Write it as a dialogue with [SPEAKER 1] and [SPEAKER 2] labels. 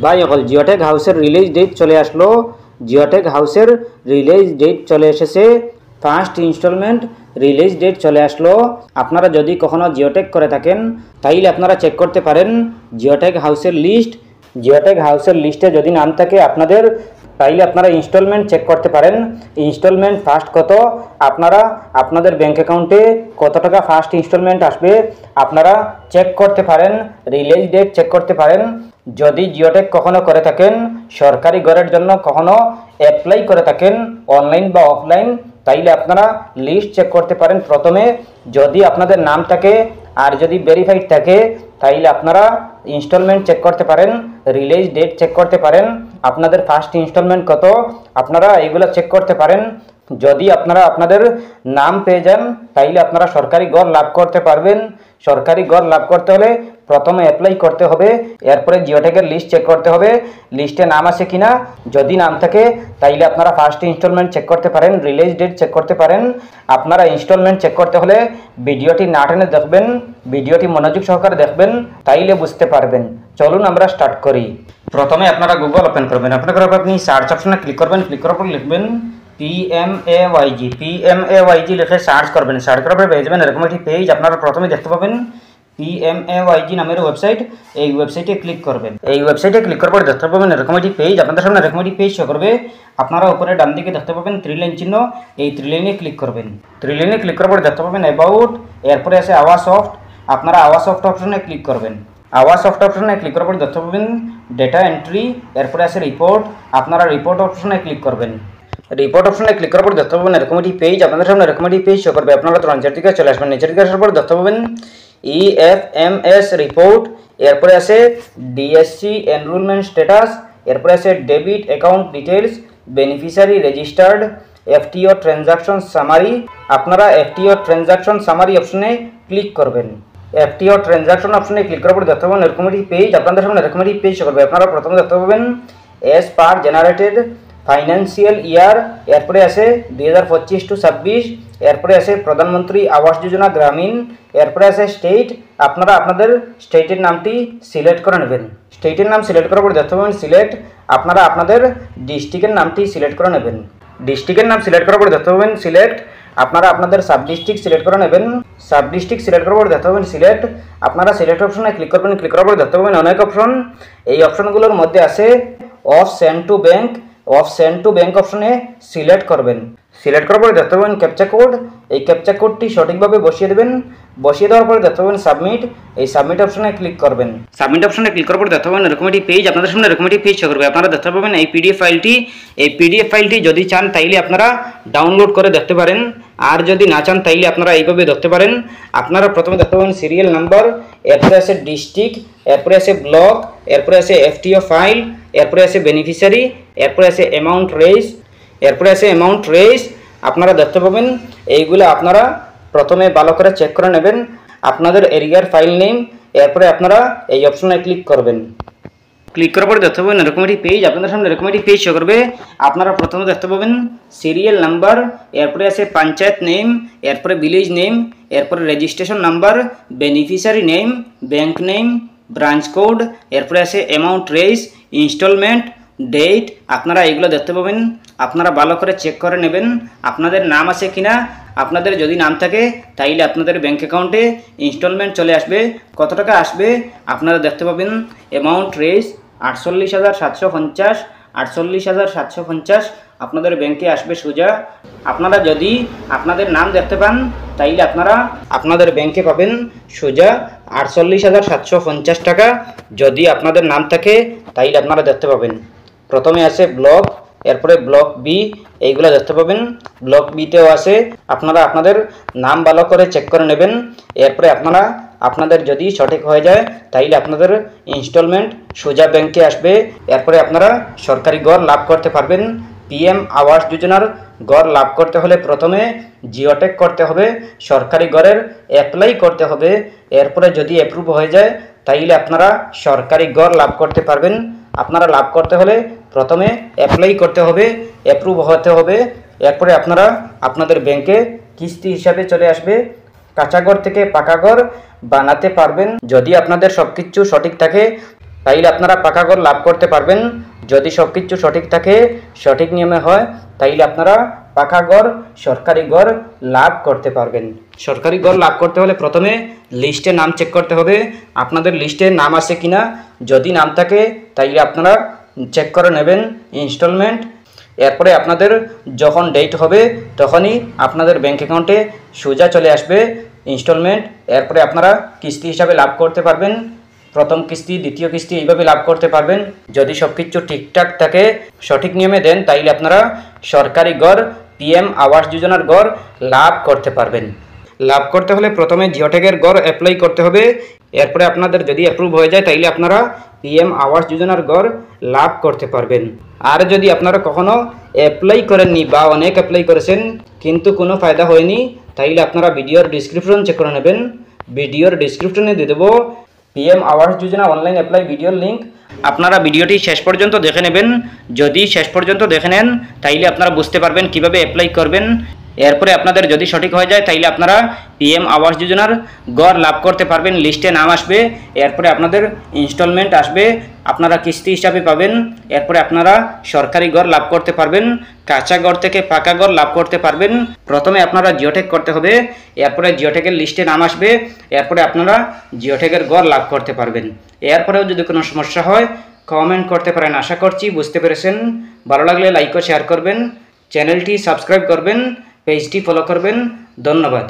[SPEAKER 1] ভাই অকল জিওটেক হাউসের রিলিজ ডেট চলে আসলো। জিওটেক হাউসের রিলিজ ডেট চলে এসেছে। ফার্স্ট ইনস্টলমেন্ট রিলিজ ডেট চলে আসলো। আপনারা যদি কখনো জিওটেক করে থাকেন তাইলে আপনারা চেক করতে পারেন জিওটেক হাউসের লিস্ট। জিওটেক হাউসের লিস্টে যদি নাম থাকে আপনাদের, তাইলে আপনারা ইনস্টলমেন্ট চেক করতে পারেন। ইনস্টলমেন্ট ফার্স্ট কত, আপনারা আপনাদের ব্যাঙ্ক অ্যাকাউন্টে কত টাকা ফার্স্ট ইনস্টলমেন্ট আসবে আপনারা চেক করতে পারেন। রিলিজ ডেট চেক করতে পারেন। যদি জিওটেক কখনো করে থাকেন, সরকারি ঘরের জন্য কখনো অ্যাপ্লাই করে থাকেন অনলাইন বা অফলাইন, তাইলে আপনারা লিস্ট চেক করতে পারেন। প্রথমে যদি আপনাদের নাম থাকে আর যদি ভেরিফাইড থাকে তাইলে আপনারা ইনস্টলমেন্ট চেক করতে পারেন, রিলিজ ডেট চেক করতে পারেন, আপনাদের ফার্স্ট ইনস্টলমেন্ট কত আপনারা এগুলো চেক করতে পারেন। যদি আপনারা আপনাদের নাম পেয়ে যান তাইলে আপনারা সরকারি ঘর লাভ করতে পারবেন। সরকারি ঘর লাভ করতে হলে প্রথমে অ্যাপ্লাই করতে হবে, এরপরে জিওটেকের লিস্ট চেক করতে হবে লিস্টে নাম আছে কিনা। যদি নাম থাকে তাইলে আপনারা ফার্স্ট ইনস্টলমেন্ট চেক করতে পারেন, রিলিজ ডেট চেক করতে পারেন। আপনারা ইনস্টলমেন্ট চেক করতে হলে ভিডিওটি না টেনে দেখবেন, ভিডিওটি মনোযোগ সহকারে দেখবেন, তাইলে বুঝতে পারবেন। চলুন আমরা স্টার্ট করি। প্রথমে আপনারা গুগল ওপেন করবেন। ওপেন করার পর আপনি সার্চ অপশনে ক্লিক করবেন। ক্লিক করার পর লিখবেন PMAYG লিখে সার্চ করবেন। সার্চ করার পর পেয়ে যাবেন এরকম একটি পেজ। আপনারা প্রথমে দেখতে পাবেন PMAYG নামের ওয়েবসাইট। এই ওয়েবসাইটে ক্লিক করবেন। এই ওয়েবসাইটে ক্লিক করার পর দেখতে পাবেন এরকম একটি পেজ। আপনাদের সামনে এরকম একটি পেজ শো করবে। আপনারা উপরে ডান দিকে দেখতে পাবেন 3 লাইন চিহ্ন, এই 3 লাইনে ক্লিক করবেন। 3 লাইনে ক্লিক করার পর দেখতে পাবেন অ্যাবাউট, এরপরে আছে আওয়া সফট। আপনারা আওয়া সফট অপশনে ক্লিক করবেন। আওয়া সফট অপশনে ক্লিক করার পর দেখতে পাবেন ডেটা এন্ট্রি, এরপরে আছে রিপোর্ট। আপনারা রিপোর্ট অপশনে ক্লিক করবেন। রিপোর্ট অপশনে ক্লিক করার পর দেখতে পাবেন এরকম একটি পেজ। আপনাদের সামনে এরকম একটি পেজ শো করবে। আপনারা তো নিচের দিকে চলে আসবেন। নিচের দিকে আসার পর দেখতে পাবেন EFMS রিপোর্ট, এরপরে আছে DSC এনরোলমেন্ট স্ট্যাটাস, এরপরে আছে debit account details, beneficiary registered, FTO transaction summary. আপনারা FTO ট্রানজাকশন সামারি অপশনে ক্লিক করবেন। FTO ট্রানজাকশন অপশনে ক্লিক করার পর দেখতে পাবেন এরকম একটি পেজ। আপনাদের সামনে এরকম একটি পেজ শো করবে। আপনারা প্রথমে দেখতে পাবেন এস পার জেনারেটেড ফাইন্যান্সিয়াল ইয়ার, এরপরে আছে 2025 to 26, এরপরে আছে প্রধানমন্ত্রী আবাস যোজনা গ্রামীণ, এরপরে আছে স্টেট। আপনারা আপনাদের স্টেটের নামটি সিলেক্ট করে নেবেন। স্টেটের নাম সিলেক্ট করার পর দেখতে পাবেন সিলেক্ট। আপনারা আপনাদের ডিস্ট্রিক্টের নামটি সিলেক্ট করে নেবেন। ডিস্ট্রিক্টের নাম সিলেক্ট করার পর দেখতে পাবেন সিলেক্ট। আপনারা আপনাদের সাব ডিস্ট্রিক্ট সিলেক্ট করে নেবেন। সাব ডিস্ট্রিক্ট সিলেক্ট করার পর দেখতে পাবেন সিলেক্ট। আপনারা সিলেক্ট অপশনে ক্লিক করবেন। ক্লিক করার পর দেখতে পাবেন অনেক অপশন। এই অপশনগুলোর মধ্যে আছে of send to bank. Of send to bank অপশনে সিলেক্ট করবেন। সিলেক্ট করার পরে দেখতে পাবেন ক্যাপচা কোড। এই ক্যাপচা কোডটি সঠিকভাবে বসিয়ে দেবেন। বসিয়ে দেওয়ার পরে দেখতে পাবেন সাবমিট। এই সাবমিট অপশনে ক্লিক করবেন। সাবমিট অপশনে ক্লিক করার পরে দেখতে পাবেন এরকম একটি পেজ। আপনাদের সামনে এরকম একটি পেজ শো করবে। আপনারা দেখতে পাবেন এই পিডিএফ ফাইলটি। এই পিডিএফ ফাইলটি যদি চান তাইলে আপনারা ডাউনলোড করে দেখতে পারেন, আর যদি না চান তাইলে আপনারা এইভাবে দেখতে পারেন। আপনারা প্রথমে দেখতে পাবেন সিরিয়াল নাম্বার, এরপরে আছে ডিস্ট্রিক্ট, এরপরে আছে ব্লক, এরপরে আছে FTO ফাইল, এরপরে আছে বেনিফিশিয়ারি, এরপরে আছে অ্যামাউন্ট রেজ, এরপরে আছে অ্যামাউন্ট রেজ। আপনারা দেখতে পাবেন এইগুলো আপনারা প্রথমে ভালো করে চেক করে নেবেন। আপনাদের এরিয়ার ফাইল নেম, এরপরে আপনারা এই অপশনে ক্লিক করবেন। ক্লিক করার পরে দেখতে পাবেন এরকম একটি পেজ। আপনাদের সামনে এরকম একটি পেজ শো করবে। আপনারা প্রথমে দেখতে পাবেন সিরিয়াল নাম্বার, এরপরে আছে পঞ্চায়েত নেম, এরপরে ভিলেজ নেম, এরপরে registration number, beneficiary name, bank name, branch code, এরপরে আছে অ্যামাউন্ট রেজ, ইনস্টলমেন্ট, ডেট। আপনারা এগুলো দেখতে পাবেন। আপনারা ভালো করে চেক করে নেবেন আপনাদের নাম আছে কিনা। আপনাদের যদি নাম থাকে তাইলে আপনাদের ব্যাঙ্ক অ্যাকাউন্টে ইনস্টলমেন্ট চলে আসবে। কত টাকা আসবে আপনারা দেখতে পাবেন। অ্যামাউন্ট রেজ 48,750, 48,750 আপনাদের ব্যাংকে আসবে সোজা। আপনারা যদি আপনাদের নাম দেখতে পান তাইলে আপনারা আপনাদের ব্যাংকে পাবেন সোজা 48,750 টাকা। যদি আপনাদের নাম থাকে তাইলে আপনারা দেখতে পাবেন। প্রথমে আছে ব্লক, এরপরে ব্লক বি, এইগুলো দেখতে পাবেন। ব্লক বিতেও আছে। আপনারা আপনাদের নাম ভালো করে চেক করে নেবেন। এরপরে আপনারা আপনাদের যদি সঠিক হয়ে যায় তাইলে আপনাদের ইনস্টলমেন্ট সোজা ব্যাংকে আসবে। এরপরে আপনারা সরকারি ঘর লাভ করতে পারবেন। PM আবাস যোজনার ঘর লাভ করতে হলে প্রথমে জিওটেক করতে হবে, সরকারি ঘরের অ্যাপ্লাই করতে হবে। এরপরে যদি অ্যাপ্রুভ হয়ে যায় তাইলে আপনারা সরকারি ঘর লাভ করতে পারবেন। আপনারা লাভ করতে হলে প্রথমে অ্যাপ্লাই করতে হবে, অ্যাপ্রুভ হতে হবে। এরপরে আপনারা আপনাদের ব্যাংকে কিস্তি হিসাবে চলে আসবে। কাঁচা ঘর থেকে পাকা ঘর বানাতে পারবেন যদি আপনাদের সব কিছু সঠিক থাকে। তাইলে আপনারা পাকা ঘর লাভ করতে পারবেন। যদি সব কিছু সঠিক থাকে, সঠিক নিয়মে হয়, তাইলে আপনারা পাকা ঘর, সরকারি ঘর লাভ করতে পারবেন। সরকারি ঘর লাভ করতে হলে প্রথমে লিস্টে নাম চেক করতে হবে, আপনাদের লিস্টে নাম আছে কিনা। যদি নাম থাকে তাইলে আপনারা চেক করে নেবেন ইনস্টলমেন্ট। এরপরে আপনাদের যখন ডেট হবে তখনই আপনাদের ব্যাঙ্ক অ্যাকাউন্টে সোজা চলে আসবে ইনস্টলমেন্ট। এরপরে আপনারা কিস্তি হিসাবে লাভ করতে পারবেন, প্রথম কিস্তি, দ্বিতীয় কিস্তি, এইভাবে লাভ করতে পারবেন। যদি সব কিছু ঠিকঠাক থাকে, সঠিক নিয়মে দেন, তাইলে আপনারা সরকারি ঘর, PM আবাস যোজনার ঘর লাভ করতে পারবেন। লাভ করতে হলে প্রথমে জিওটেকের ঘর অ্যাপ্লাই করতে হবে। এরপরে আপনাদের যদি অ্যাপ্রুভ হয়ে যায় তাইলে আপনারা PM আবাস যোজনার ঘর লাভ করতে পারবেন। আর যদি আপনারা কখনো অ্যাপ্লাই করেননি বা অনেক অ্যাপ্লাই করেছেন কিন্তু কোনো ফায়দা হয়নি, তাইলে আপনারা ভিডিওর ডিসক্রিপশন চেক করে নেবেন। ভিডিওর ডিসক্রিপশনে দিয়ে দেবো PM Awas Yojana online apply ভিডিওর লিঙ্ক। আপনারা ভিডিওটি শেষ পর্যন্ত দেখে নেবেন। যদি শেষ পর্যন্ত দেখে নেন তাইলে আপনারা বুঝতে পারবেন কিভাবে অ্যাপ্লাই করবেন। এরপরে আপনাদের যদি সঠিক হয়ে যায় তাইলে আপনারা PM আবাস যোজনার ঘর লাভ করতে পারবেন। লিস্টে নাম আসবে, এরপরে আপনাদের ইনস্টলমেন্ট আসবে, আপনারা কিস্তি হিসাবে পাবেন। এরপরে আপনারা সরকারি ঘর লাভ করতে পারবেন, কাঁচা ঘর থেকে পাকা ঘর লাভ করতে পারবেন। প্রথমে আপনারা জিওটেক করতে হবে, এরপরে জিওটেকের লিস্টে নাম আসবে, এরপরে আপনারা জিওটেকের ঘর লাভ করতে পারবেন। এরপরেও যদি কোনো সমস্যা হয় কমেন্ট করতে পারেন। আশা করছি বুঝতে পেরেছেন। ভালো লাগলে লাইক ও শেয়ার করবেন, চ্যানেলটি সাবস্ক্রাইব করবেন, পেজটি ফলো করবেন। ধন্যবাদ।